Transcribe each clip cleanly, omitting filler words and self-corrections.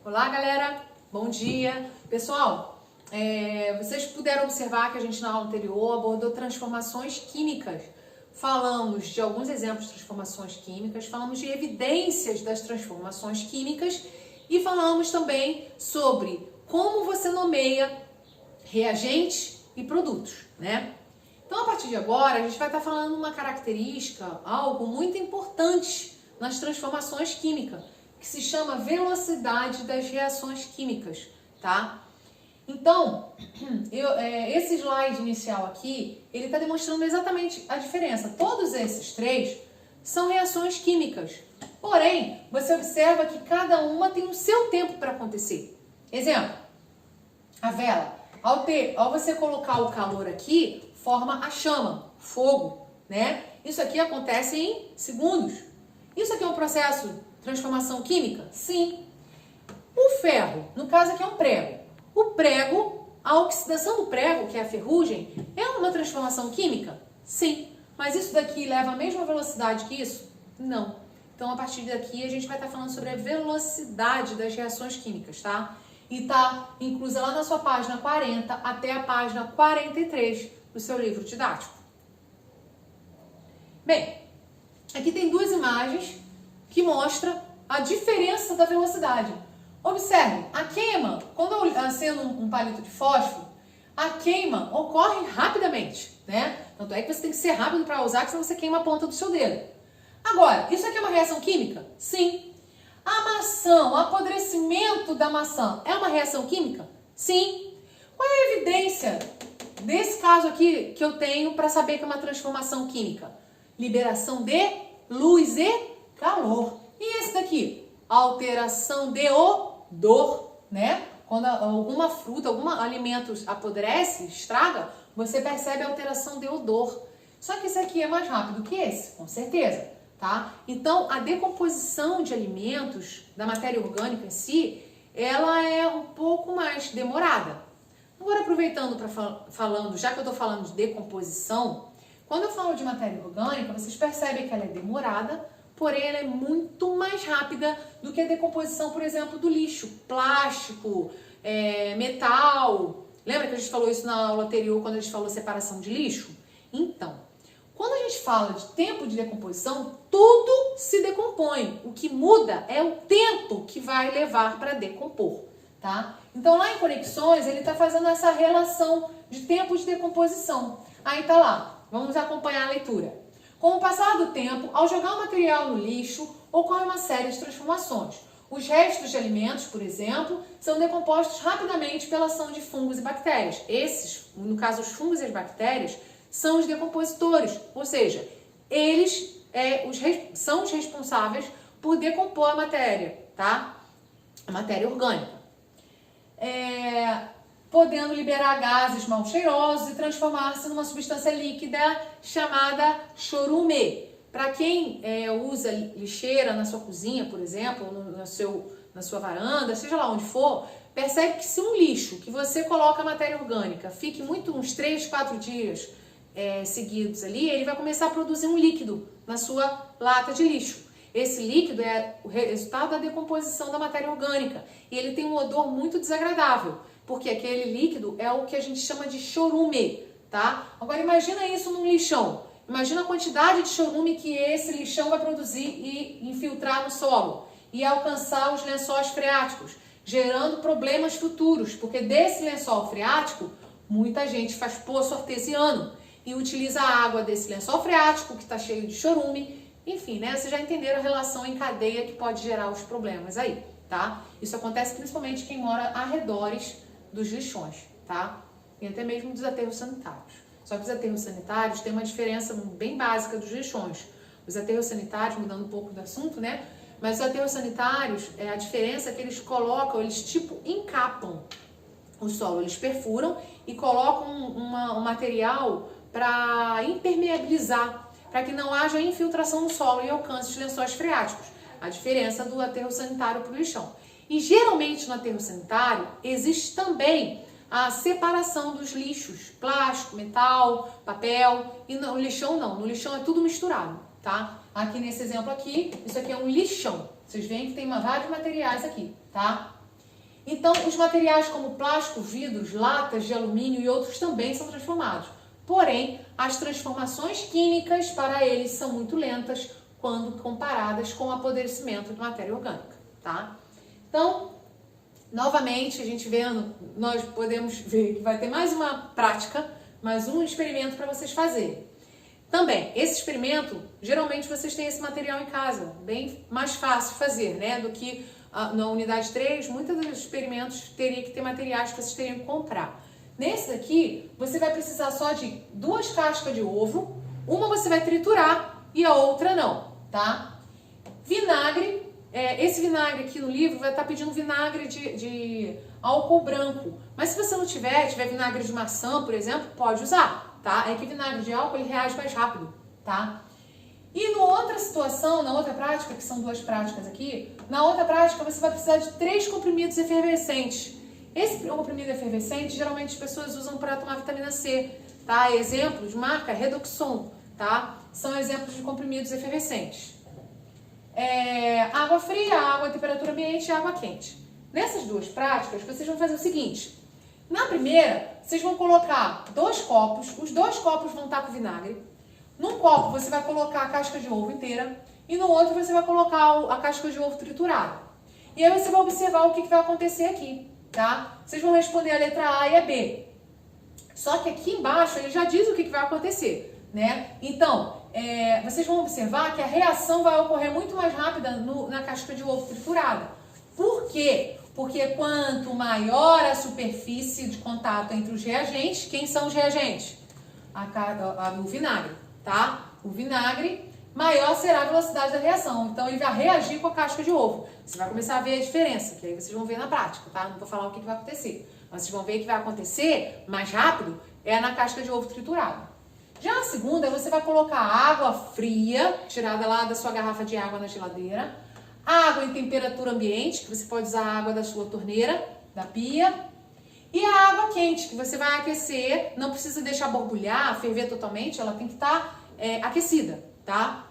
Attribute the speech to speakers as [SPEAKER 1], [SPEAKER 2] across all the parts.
[SPEAKER 1] Olá, galera! Bom dia! Pessoal, vocês puderam observar que a gente na aula anterior abordou transformações químicas. Falamos de alguns exemplos de transformações químicas, falamos de evidências das transformações químicas e falamos também sobre como você nomeia reagentes e produtos, né? Então, a partir de agora, a gente vai estar falando uma característica, algo muito importante nas transformações químicas, que se chama velocidade das reações químicas, tá? Então, esse slide inicial aqui, ele está demonstrando exatamente a diferença. Todos esses três são reações químicas, porém, você observa que cada uma tem o seu tempo para acontecer. Exemplo, a vela, ao você colocar o calor aqui, forma a chama, fogo, né? Isso aqui acontece em segundos. Isso aqui é um processo de transformação química? Sim. O ferro, no caso aqui é um prego. O prego, a oxidação do prego, que é a ferrugem, é uma transformação química? Sim. Mas isso daqui leva a mesma velocidade que isso? Não. Então, a partir daqui, a gente vai estar falando sobre a velocidade das reações químicas, tá? E tá inclusa lá na sua página 40 até a página 43 do seu livro didático. Bem, aqui tem duas imagens que mostram a diferença da velocidade. Observe, a queima, quando eu acendo um palito de fósforo, a queima ocorre rapidamente, né? Tanto é que você tem que ser rápido para usar, que senão você queima a ponta do seu dedo. Agora, isso aqui é uma reação química? Sim. A maçã, o apodrecimento da maçã é uma reação química? Sim. Qual é a evidência desse caso aqui que eu tenho para saber que é uma transformação química? Liberação de luz e calor. E esse daqui? Alteração de odor, né? Quando alguma fruta, algum alimento apodrece, estraga, você percebe a alteração de odor. Só que esse aqui é mais rápido que esse, com certeza, tá? Então, a decomposição de alimentos, da matéria orgânica em si, ela é um pouco mais demorada. Agora, aproveitando já que eu estou falando de decomposição, quando eu falo de matéria orgânica, vocês percebem que ela é demorada, porém ela é muito mais rápida do que a decomposição, por exemplo, do lixo, plástico, metal. Lembra que a gente falou isso na aula anterior, quando a gente falou separação de lixo? Então, quando a gente fala de tempo de decomposição, tudo se decompõe. O que muda é o tempo que vai levar para decompor, tá? Então, lá em Conexões, ele está fazendo essa relação de tempo de decomposição. Aí tá lá. Vamos acompanhar a leitura. Com o passar do tempo, ao jogar o material no lixo, ocorre uma série de transformações. Os restos de alimentos, por exemplo, são decompostos rapidamente pela ação de fungos e bactérias. Esses, no caso os fungos e as bactérias, são os decompositores, ou seja, eles são os responsáveis por decompor a matéria, tá? A matéria orgânica. Podendo liberar gases mal cheirosos e transformar-se numa substância líquida chamada chorume. Para quem usa lixeira na sua cozinha, por exemplo, na sua varanda, seja lá onde for, percebe que se um lixo que você coloca a matéria orgânica fique uns 3, 4 dias seguidos ali, ele vai começar a produzir um líquido na sua lata de lixo. Esse líquido é o resultado da decomposição da matéria orgânica e ele tem um odor muito desagradável, porque aquele líquido é o que a gente chama de chorume, tá? Agora imagina isso num lixão. Imagina a quantidade de chorume que esse lixão vai produzir e infiltrar no solo e alcançar os lençóis freáticos, gerando problemas futuros, porque desse lençol freático, muita gente faz poço artesiano e utiliza a água desse lençol freático que está cheio de chorume. Enfim, né? Vocês já entenderam a relação em cadeia que pode gerar os problemas aí, tá? Isso acontece principalmente quem mora arredores dos lixões, tá? E até mesmo dos aterros sanitários. Só que os aterros sanitários têm uma diferença bem básica dos lixões. Os aterros sanitários, mudando um pouco do assunto, né? Mas os aterros sanitários, a diferença é que eles colocam, eles tipo encapam o solo, eles perfuram e colocam um material para impermeabilizar, para que não haja infiltração no solo e alcance os lençóis freáticos. A diferença do aterro sanitário para o lixão. E geralmente no aterro sanitário existe também a separação dos lixos, plástico, metal, papel, e no lixão não, no lixão é tudo misturado, tá? Aqui nesse exemplo aqui, isso aqui é um lixão. Vocês veem que tem vários materiais aqui, tá? Então, os materiais como plástico, vidros, latas de alumínio e outros também são transformados. Porém, as transformações químicas para eles são muito lentas quando comparadas com o apodrecimento de matéria orgânica, tá? Então, novamente, a gente vendo, nós podemos ver que vai ter mais uma prática, mais um experimento para vocês fazerem. Também, esse experimento, geralmente vocês têm esse material em casa, bem mais fácil de fazer, né, do que na unidade 3, muitos dos experimentos teria que ter materiais que vocês teriam que comprar. Nesse daqui, você vai precisar só de 2 cascas de ovo, uma você vai triturar e a outra não, tá? Vinagre, esse vinagre aqui no livro vai estar pedindo vinagre de álcool branco, mas se você não tiver vinagre de maçã, por exemplo, pode usar, tá? É que vinagre de álcool ele reage mais rápido, tá? E na outra situação, na outra prática, que são 2 práticas aqui, na outra prática você vai precisar de 3 comprimidos efervescentes. Esse comprimido efervescente, geralmente as pessoas usam para tomar vitamina C, tá? Exemplo de marca Redoxon, tá? São exemplos de comprimidos efervescentes. Água fria, água a temperatura ambiente e água quente. Nessas 2 práticas, vocês vão fazer o seguinte. Na primeira, vocês vão colocar 2 copos, os 2 copos vão estar com vinagre. Num copo você vai colocar a casca de ovo inteira e no outro você vai colocar a casca de ovo triturada. E aí você vai observar o que vai acontecer aqui, tá? Vocês vão responder a letra A e a B. Só que aqui embaixo ele já diz o que vai acontecer, né? Então, vocês vão observar que a reação vai ocorrer muito mais rápida na casca de ovo triturada. Por quê? Porque quanto maior a superfície de contato entre os reagentes, quem são os reagentes? O vinagre, tá? O vinagre, maior será a velocidade da reação. Então, ele vai reagir com a casca de ovo. Você vai começar a ver a diferença, que aí vocês vão ver na prática, tá? Não vou falar o que vai acontecer. Mas vocês vão ver que vai acontecer mais rápido na casca de ovo triturada. Já a segunda, você vai colocar água fria, tirada lá da sua garrafa de água na geladeira, água em temperatura ambiente, que você pode usar a água da sua torneira, da pia, e a água quente, que você vai aquecer, não precisa deixar borbulhar, ferver totalmente, ela tem que estar aquecida, tá?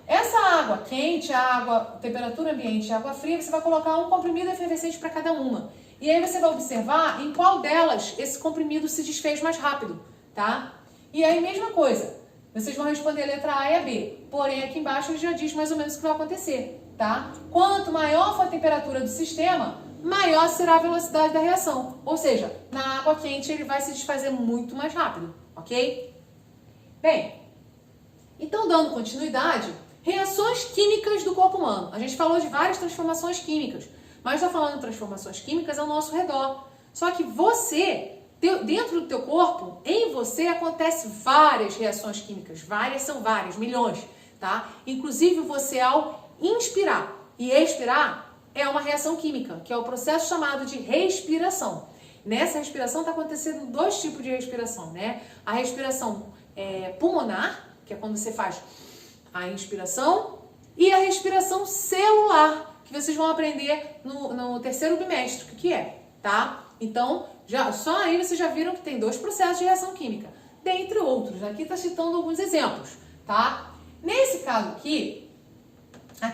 [SPEAKER 1] Essa água quente, a água, temperatura ambiente e água fria, você vai colocar um comprimido efervescente para cada uma. E aí você vai observar em qual delas esse comprimido se desfez mais rápido, tá? E aí, mesma coisa, vocês vão responder a letra A e a B. Porém, aqui embaixo ele já diz mais ou menos o que vai acontecer, tá? Quanto maior for a temperatura do sistema, maior será a velocidade da reação. Ou seja, na água quente ele vai se desfazer muito mais rápido, ok? Bem, então dando continuidade, reações químicas do corpo humano. A gente falou de várias transformações químicas, mas está falando de transformações químicas ao nosso redor. Só que você, dentro do teu corpo, em você acontece várias reações químicas. Várias são várias, milhões, tá? Inclusive você ao inspirar e expirar é uma reação química, que é o processo chamado de respiração. Nessa respiração está acontecendo 2 tipos de respiração, né? A respiração pulmonar, que é quando você faz a inspiração, e a respiração celular, que vocês vão aprender no 3º bimestre, o que é, tá? Então, só aí vocês já viram que tem 2 processos de reação química, dentre outros. Aqui está citando alguns exemplos, tá? Nesse caso aqui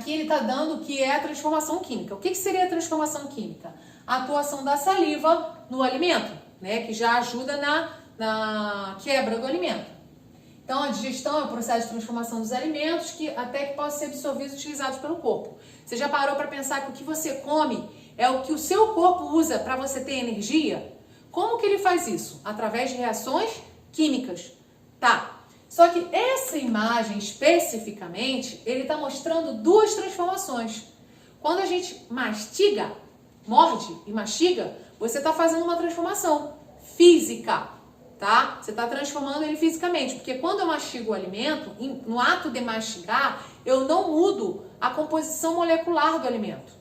[SPEAKER 1] ele está dando que é a transformação química. O que seria a transformação química? A atuação da saliva no alimento, né? Que já ajuda na quebra do alimento. Então, a digestão é o processo de transformação dos alimentos que até que possam ser absorvidos e utilizados pelo corpo. Você já parou para pensar que o que você come é o que o seu corpo usa para você ter energia? Como que ele faz isso? Através de reações químicas. Tá. Só que essa imagem especificamente, ele está mostrando 2 transformações. Quando a gente mastiga, morde e mastiga, você está fazendo uma transformação física, tá? Você está transformando ele fisicamente, porque quando eu mastigo o alimento, no ato de mastigar, eu não mudo a composição molecular do alimento.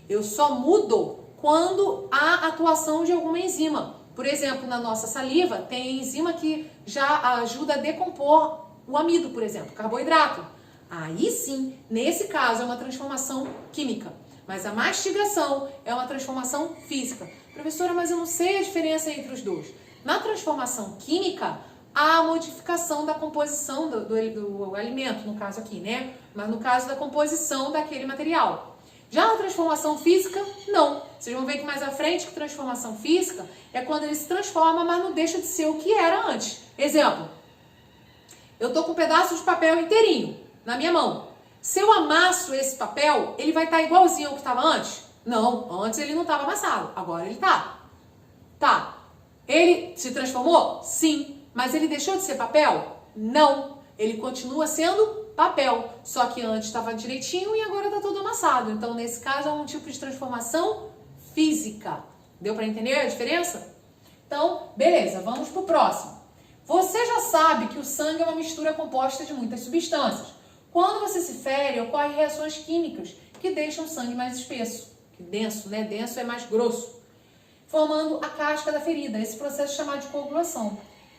[SPEAKER 1] Eu só mudo quando há atuação de alguma enzima. Por exemplo, na nossa saliva tem enzima que já ajuda a decompor o amido, por exemplo, carboidrato. Aí sim, nesse caso é uma transformação química. Mas a mastigação é uma transformação física. Professora, mas eu não sei a diferença entre os dois. Na transformação química, há a modificação da composição do alimento, no caso aqui, né? Mas no caso da composição daquele material. Já na transformação física, não. Vocês vão ver que mais à frente que transformação física é quando ele se transforma, mas não deixa de ser o que era antes. Exemplo, eu tô com um pedaço de papel inteirinho na minha mão. Se eu amasso esse papel, ele vai estar igualzinho ao que estava antes? Não, antes ele não estava amassado, agora ele tá. Tá. Ele se transformou? Sim. Mas ele deixou de ser papel? Não. Ele continua sendo papel, só que antes estava direitinho e agora está todo amassado. Então, nesse caso, é um tipo de transformação física. Deu para entender a diferença? Então, beleza, vamos pro próximo. Você já sabe que o sangue é uma mistura composta de muitas substâncias. Quando você se fere, ocorrem reações químicas que deixam o sangue mais espesso, denso, né? Denso é mais grosso, formando a casca da ferida, esse processo chamado de coagulação.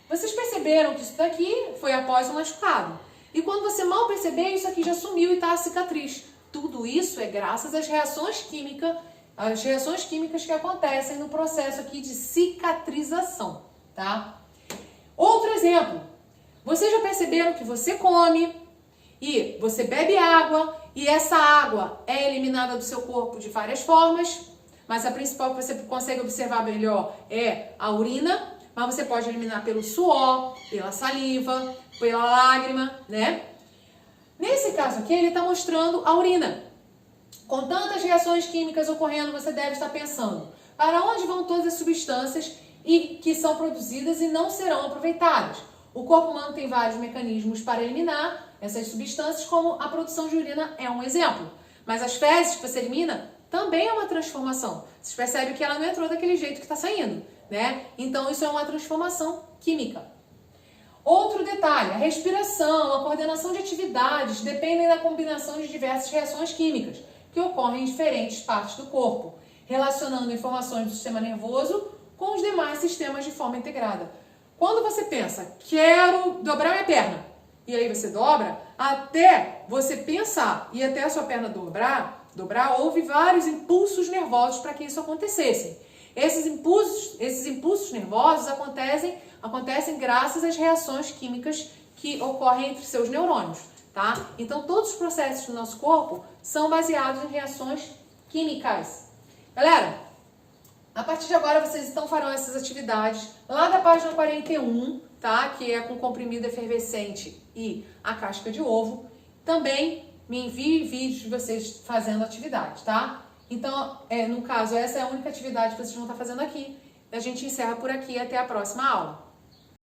[SPEAKER 1] Vocês perceberam que isso daqui foi após um machucado. E quando você mal perceber, isso aqui já sumiu e está a cicatriz. Tudo isso é graças às reações químicas que acontecem no processo aqui de cicatrização, tá? Outro exemplo. Vocês já perceberam que você come e você bebe água e essa água é eliminada do seu corpo de várias formas, mas a principal que você consegue observar melhor é a urina. Mas você pode eliminar pelo suor, pela saliva, pela lágrima, né? Nesse caso aqui, ele está mostrando a urina. Com tantas reações químicas ocorrendo, você deve estar pensando, para onde vão todas as substâncias que são produzidas e não serão aproveitadas? O corpo humano tem vários mecanismos para eliminar essas substâncias, como a produção de urina é um exemplo. Mas as fezes que você elimina também é uma transformação. Vocês percebem que ela não entrou daquele jeito que está saindo, né? Então, isso é uma transformação química. Outro detalhe, a respiração, a coordenação de atividades dependem da combinação de diversas reações químicas que ocorrem em diferentes partes do corpo, relacionando informações do sistema nervoso com os demais sistemas de forma integrada. Quando você pensa, quero dobrar minha perna, e aí você dobra, até você pensar e até a sua perna dobrar, houve vários impulsos nervosos para que isso acontecesse. Esses impulsos nervosos acontecem graças às reações químicas que ocorrem entre seus neurônios, tá? Então, todos os processos do nosso corpo são baseados em reações químicas. Galera, a partir de agora vocês então farão essas atividades lá da página 41, tá? Que é com comprimido efervescente e a casca de ovo. Também me envie vídeos de vocês fazendo atividade, tá? Então, no caso, essa é a única atividade que vocês vão estar fazendo aqui. A gente encerra por aqui. Até a próxima aula.